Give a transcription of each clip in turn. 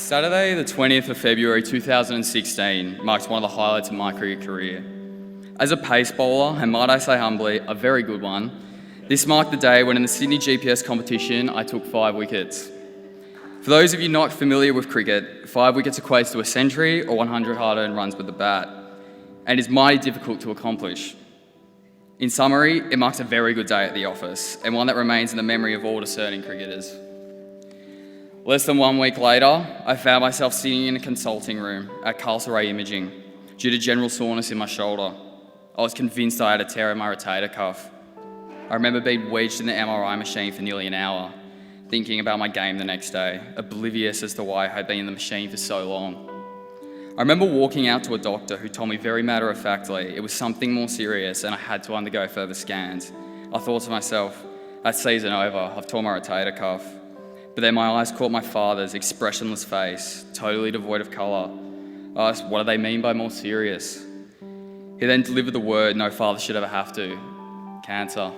Saturday, the 20th of February 2016, marks one of the highlights of my cricket career. As a pace bowler, and might I say humbly, a very good one, this marked the day when in the Sydney GPS competition, I took 5 wickets. For those of you not familiar with cricket, 5 wickets equates to a century or 100 hard-earned runs with the bat, and is mighty difficult to accomplish. In summary, it marks a very good day at the office, and one that remains in the memory of all discerning cricketers. Less than 1 week later, I found myself sitting in a consulting room at Castlereagh Imaging due to general soreness in my shoulder. I was convinced I had a tear in my rotator cuff. I remember being wedged in the MRI machine for nearly an hour, thinking about my game the next day, oblivious as to why I had been in the machine for so long. I remember walking out to a doctor who told me very matter-of-factly it was something more serious and I had to undergo further scans. I thought to myself, that's season over, I've torn my rotator cuff. But then my eyes caught my father's expressionless face, totally devoid of colour. I asked, what do they mean by more serious? He then delivered the word no father should ever have to: cancer.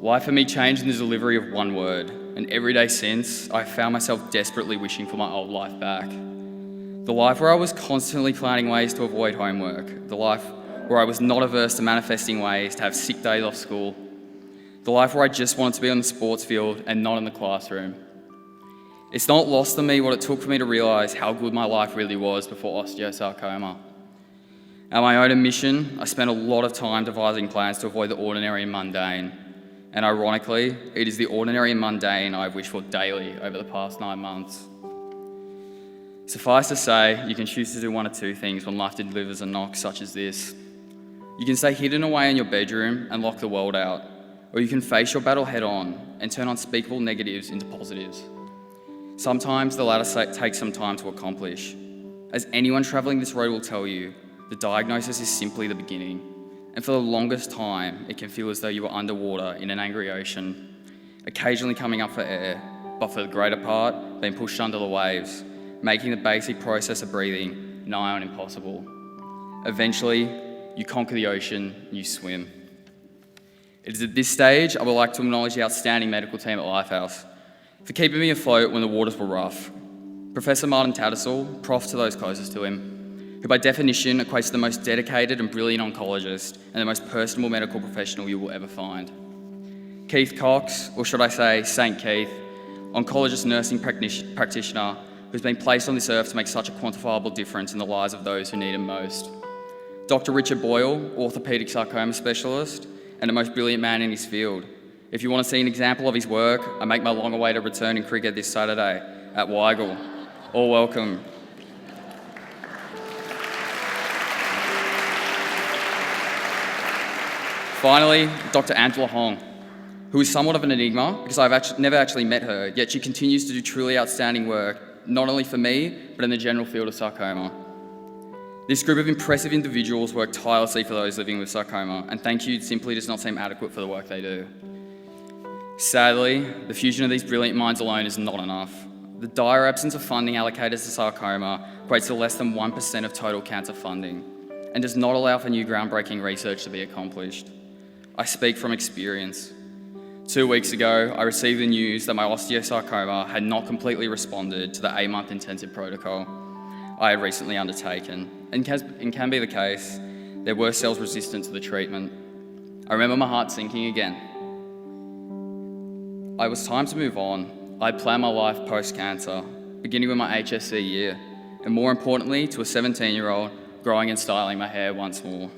Life for me changed in the delivery of one word, and every day since, I found myself desperately wishing for my old life back. The life where I was constantly planning ways to avoid homework, the life where I was not averse to manifesting ways to have sick days off school, the life where I just wanted to be on the sports field and not in the classroom. It's not lost on me what it took for me to realise how good my life really was before osteosarcoma. At my own admission, I spent a lot of time devising plans to avoid the ordinary and mundane. And ironically, it is the ordinary and mundane I've wished for daily over the past 9 months. Suffice to say, you can choose to do one of two things when life delivers a knock such as this. You can stay hidden away in your bedroom and lock the world out, or you can face your battle head on and turn unspeakable negatives into positives. Sometimes the latter takes some time to accomplish. As anyone travelling this road will tell you, the diagnosis is simply the beginning, and for the longest time, it can feel as though you are underwater in an angry ocean, occasionally coming up for air, but for the greater part, being pushed under the waves, making the basic process of breathing nigh on impossible. Eventually, you conquer the ocean, you swim. It is at this stage I would like to acknowledge the outstanding medical team at Lifehouse for keeping me afloat when the waters were rough. Professor Martin Tattersall, prof to those closest to him, who by definition equates to the most dedicated and brilliant oncologist and the most personable medical professional you will ever find. Keith Cox, or should I say St. Keith, oncologist nursing practitioner who's been placed on this earth to make such a quantifiable difference in the lives of those who need it most. Dr. Richard Boyle, orthopaedic sarcoma specialist, and the most brilliant man in his field. If you want to see an example of his work, I make my long-awaited return in cricket this Saturday at Weigel. All welcome. Finally, Dr. Angela Hong, who is somewhat of an enigma because I've never actually met her, yet she continues to do truly outstanding work, not only for me, but in the general field of sarcoma. This group of impressive individuals work tirelessly for those living with sarcoma, and thank you simply does not seem adequate for the work they do. Sadly, the fusion of these brilliant minds alone is not enough. The dire absence of funding allocated to sarcoma equates to less than 1% of total cancer funding, and does not allow for new groundbreaking research to be accomplished. I speak from experience. 2 weeks ago, I received the news that my osteosarcoma had not completely responded to the 8-month intensive protocol I had recently undertaken, and can be the case, there were cells resistant to the treatment. I remember my heart sinking again. It was time to move on. I planned my life post-cancer, beginning with my HSC year, and more importantly, to a 17-year-old, growing and styling my hair once more.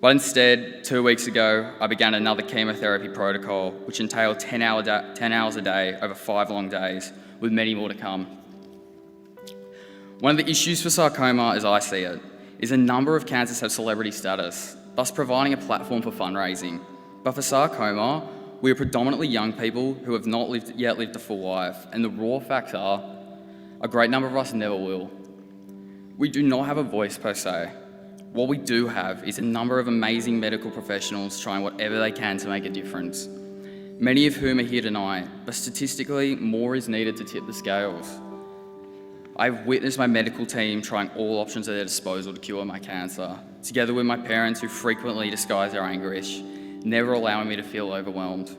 But instead, 2 weeks ago, I began another chemotherapy protocol, which entailed 10 hours a day over 5 long days, with many more to come. One of the issues for sarcoma, as I see it, is a number of cancers have celebrity status, thus providing a platform for fundraising. But for sarcoma, we are predominantly young people who have not yet lived a full life, and the raw facts are, a great number of us never will. We do not have a voice per se. What we do have is a number of amazing medical professionals trying whatever they can to make a difference, many of whom are here tonight, but statistically, more is needed to tip the scales. I've witnessed my medical team trying all options at their disposal to cure my cancer, together with my parents who frequently disguise their anguish, never allowing me to feel overwhelmed,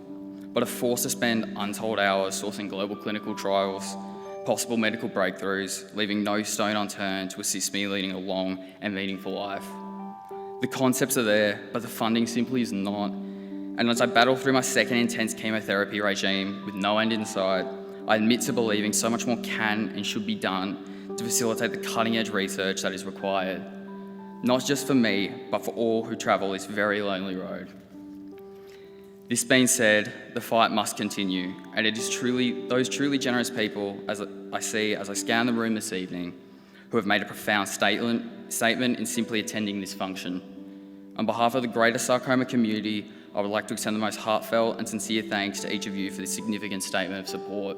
but are forced to spend untold hours sourcing global clinical trials, possible medical breakthroughs, leaving no stone unturned to assist me leading a long and meaningful life. The concepts are there, but the funding simply is not. And as I battle through my second intense chemotherapy regime with no end in sight, I admit to believing so much more can and should be done to facilitate the cutting-edge research that is required, not just for me, but for all who travel this very lonely road. This being said, the fight must continue, and it is those truly generous people, as I scan the room this evening, who have made a profound statement in simply attending this function. On behalf of the greater sarcoma community, I would like to extend the most heartfelt and sincere thanks to each of you for this significant statement of support.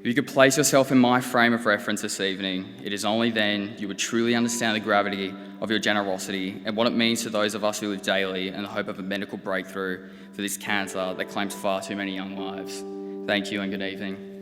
If you could place yourself in my frame of reference this evening, it is only then you would truly understand the gravity of your generosity and what it means to those of us who live daily in the hope of a medical breakthrough for this cancer that claims far too many young lives. Thank you and good evening.